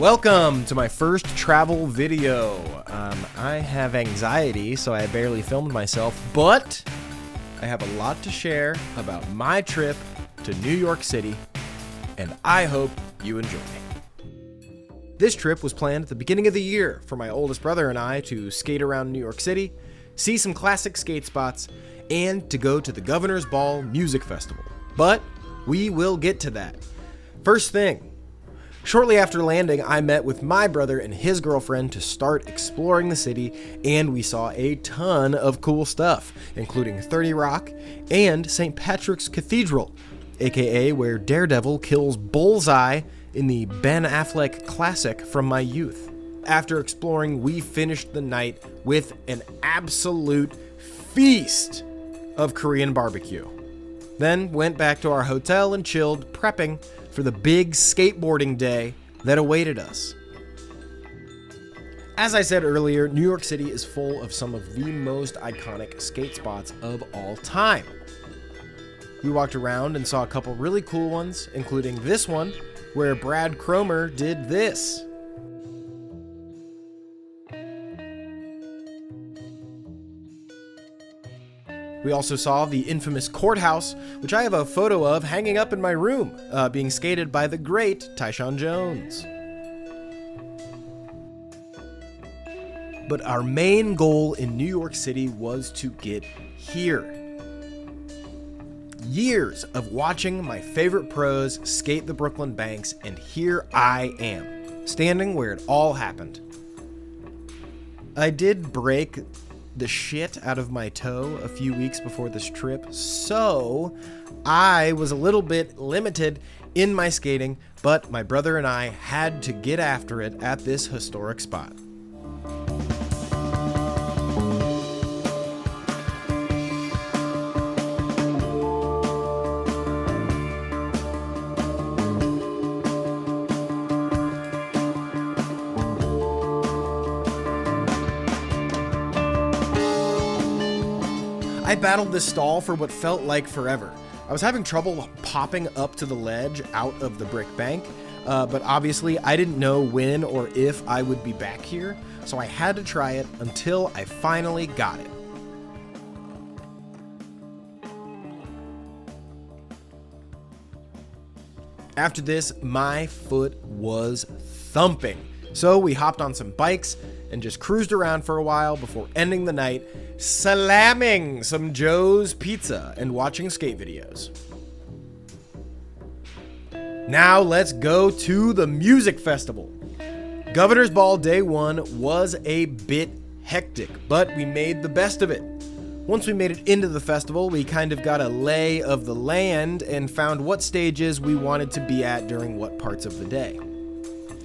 Welcome to my first travel video. I have anxiety, so I barely filmed myself, but I have a lot to share about my trip to New York City, and I hope you enjoy. This trip was planned at the beginning of the year for my oldest brother and I to skate around New York City, see some classic skate spots, and to go to the Governor's Ball Music Festival. But we will get to that. First thing, shortly after landing, I met with my brother and his girlfriend to start exploring the city, and we saw a ton of cool stuff, including 30 Rock and St. Patrick's Cathedral, aka where Daredevil kills Bullseye in the Ben Affleck classic from my youth. After exploring, we finished the night with an absolute feast of Korean barbecue. Then went back to our hotel and chilled, prepping for the big skateboarding day that awaited us. As I said earlier, New York City is full of some of the most iconic skate spots of all time. We walked around and saw a couple really cool ones, including this one, where Brad Cromer did this. We also saw the infamous courthouse, which I have a photo of hanging up in my room, being skated by the great Tyshawn Jones. But our main goal in New York City was to get here. Years of watching my favorite pros skate the Brooklyn banks, and here I am, standing where it all happened. I did break the shit out of my toe a few weeks before this trip, so I was a little bit limited in my skating, but my brother and I had to get after it at this historic spot. I battled this stall for what felt like forever. I was having trouble popping up to the ledge out of the brick bank, but obviously I didn't know when or if I would be back here, so I had to try it until I finally got it. After this, my foot was thumping, so we hopped on some bikes and just cruised around for a while before ending the night slamming some Joe's Pizza and watching skate videos. Now let's go to the music festival. Governor's Ball Day 1 was a bit hectic, but we made the best of it. Once we made it into the festival, we kind of got a lay of the land and found what stages we wanted to be at during what parts of the day.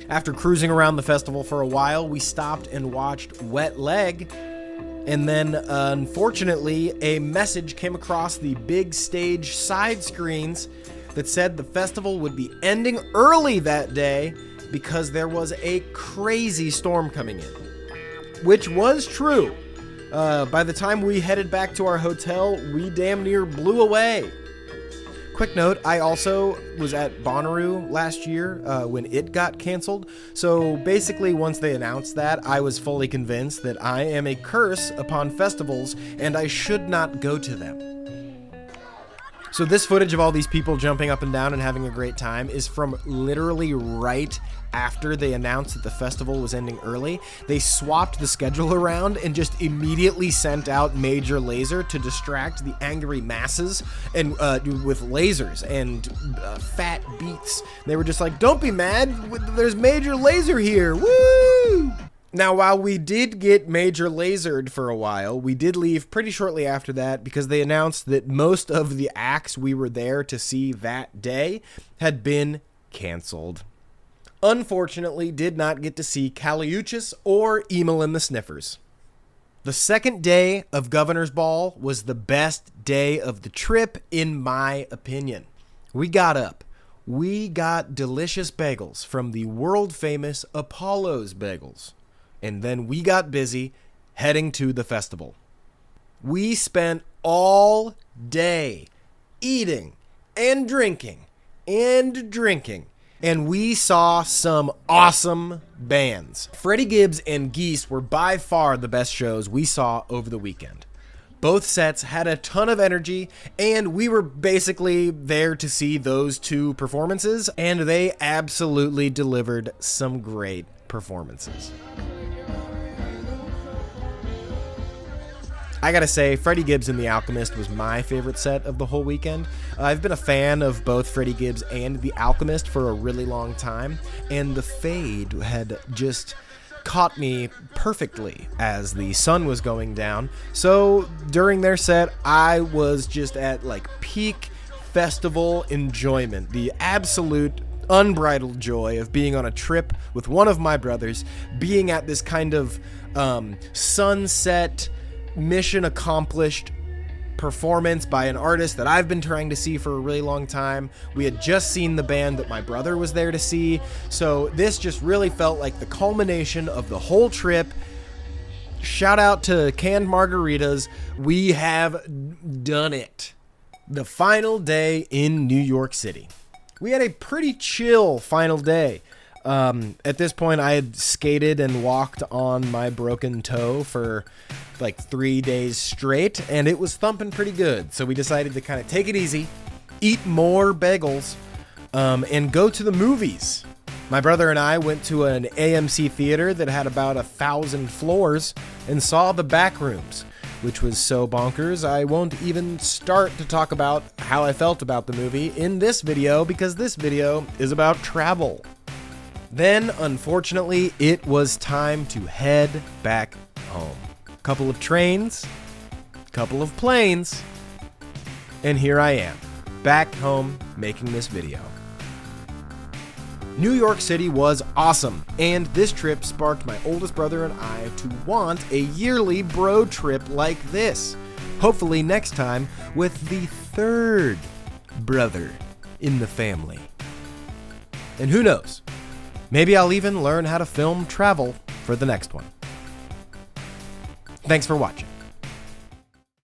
After cruising around the festival for a while, we stopped and watched Wet Leg, and then, unfortunately, a message came across the big stage side screens that said the festival would be ending early that day because there was a crazy storm coming in, which was true. By the time we headed back to our hotel, we damn near blew away. Quick note, I also was at Bonnaroo last year when it got canceled. So basically, once they announced that, I was fully convinced that I am a curse upon festivals and I should not go to them. So this footage of all these people jumping up and down and having a great time is from literally right after they announced that the festival was ending early. They swapped the schedule around and just immediately sent out Major Lazer to distract the angry masses and with lasers and fat beats. They were just like, "Don't be mad, there's Major Lazer here, woo!" Now, while we did get Major Lazered for a while, we did leave pretty shortly after that because they announced that most of the acts we were there to see that day had been canceled. Unfortunately, did not get to see Caliuchis or Emil and the Sniffers. The second day of Governor's Ball was the best day of the trip, in my opinion. We got up. We got delicious bagels from the world-famous Apollo's Bagels. And then we got busy heading to the festival. We spent all day eating and drinking And we saw some awesome bands. Freddie Gibbs and Geese were by far the best shows we saw over the weekend. Both sets had a ton of energy, and we were basically there to see those two performances, and they absolutely delivered some great performances. I gotta say, Freddie Gibbs and The Alchemist was my favorite set of the whole weekend. I've been a fan of both Freddie Gibbs and The Alchemist for a really long time, and the fade had just caught me perfectly as the sun was going down. So during their set, I was just at like peak festival enjoyment, the absolute unbridled joy of being on a trip with one of my brothers, being at this kind of sunset, mission accomplished performance by an artist that I've been trying to see for a really long time. We had just seen the band that my brother was there to see, so this just really felt like the culmination of the whole trip. Shout out to Canned Margaritas. We have done it. The final day in New York City. We had a pretty chill final day. At this point, I had skated and walked on my broken toe for like 3 days straight, and it was thumping pretty good. So we decided to kind of take it easy, eat more bagels, and go to the movies. My brother and I went to an AMC theater that had about 1,000 floors and saw The Backrooms, which was so bonkers I won't even start to talk about how I felt about the movie in this video, because this video is about travel. Then, unfortunately, it was time to head back home. Couple of trains, couple of planes, and here I am, back home making this video. New York City was awesome, and this trip sparked my oldest brother and I to want a yearly bro trip like this. Hopefully next time with the third brother in the family. And who knows? Maybe I'll even learn how to film travel for the next one. Thanks for watching.